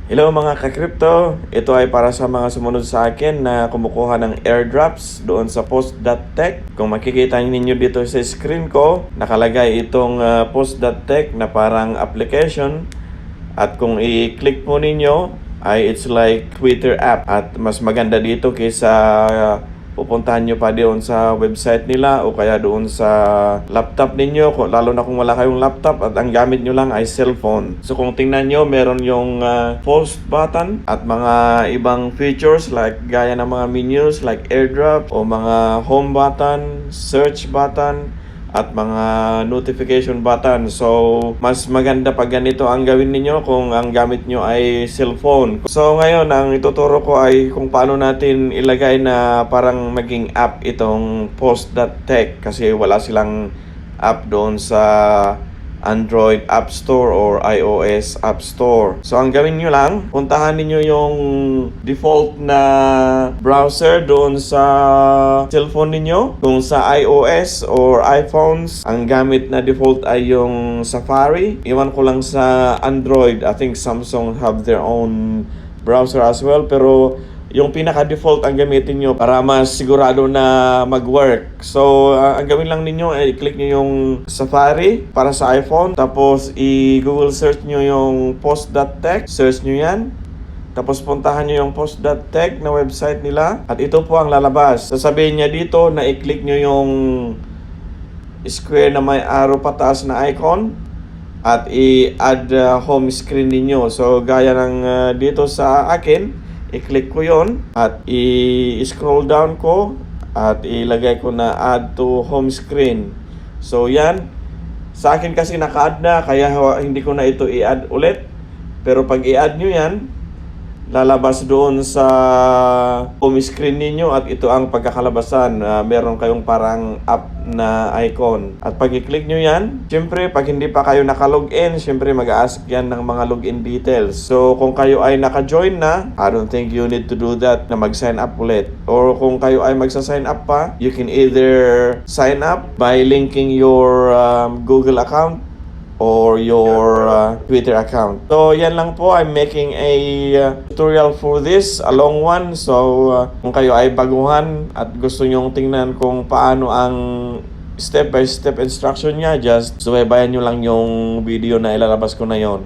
Hello mga ka-crypto, ito ay para sa mga sumunod sa akin na kumukuha ng airdrops doon sa post.tech. Kung makikita ninyo dito sa screen ko, nakalagay itong post.tech na parang application. At kung i-click po ninyo, ay it's like Twitter app. At mas maganda dito kaysa pupuntahan nyo pa doon sa website nila o kaya doon sa laptop ninyo, lalo na kung wala kayong laptop at ang gamit nyo lang ay cellphone. So kung tingnan nyo, meron yung post button at mga ibang features like gaya ng mga menus like airdrop o mga home button, search button at mga notification button. So, mas maganda pag ganito ang gawin ninyo kung ang gamit nyo ay cellphone. So, ngayon, ang ituturo ko ay kung paano natin ilagay na parang maging app itong post.tech kasi wala silang app doon sa Android App Store or iOS App Store. So, ang gawin nyo lang, puntahan niyo yung default na browser doon sa cellphone ninyo. Kung sa iOS or iPhones, ang gamit na default ay yung Safari. Iwan ko lang sa Android. I think Samsung have their own browser as well. Pero yung pinaka-default ang gamitin nyo para mas sigurado na mag-work. So, ang gawin lang ninyo ay i-click nyo yung Safari para sa iPhone. Tapos, i-Google search nyo yung post.tech. Search nyo yan. Tapos, puntahan nyo yung post.tech na website nila. At ito po ang lalabas. Sasabihin niya dito na i-click nyo yung square na may arrow pataas na icon. At i-add home screen ninyo. So, gaya ng dito sa akin, i-click ko yon at i-scroll down ko at ilagay ko na add to home screen. So yan, sa akin kasi naka-add na kaya hindi ko na ito i-add ulit. Pero pag i-add nyo yan, lalabas doon sa home screen ninyo at ito ang pagkakalabasan. Meron kayong parang app na icon. At pag i-click nyo yan, syempre pag hindi pa kayo naka-login, syempre mag-a-ask yan ng mga login details. So kung kayo ay naka-join na, I don't think you need to do that na mag-sign up ulit. Or kung kayo ay magsa-sign up pa, you can either sign up by linking your Google account or your Twitter account. So yan lang po, I'm making a tutorial for this, a long one. So kung kayo ay baguhan at gusto nyong tingnan kung paano ang step by step instruction niya, just subaybayan nyo lang yung video na ilalabas ko na yon.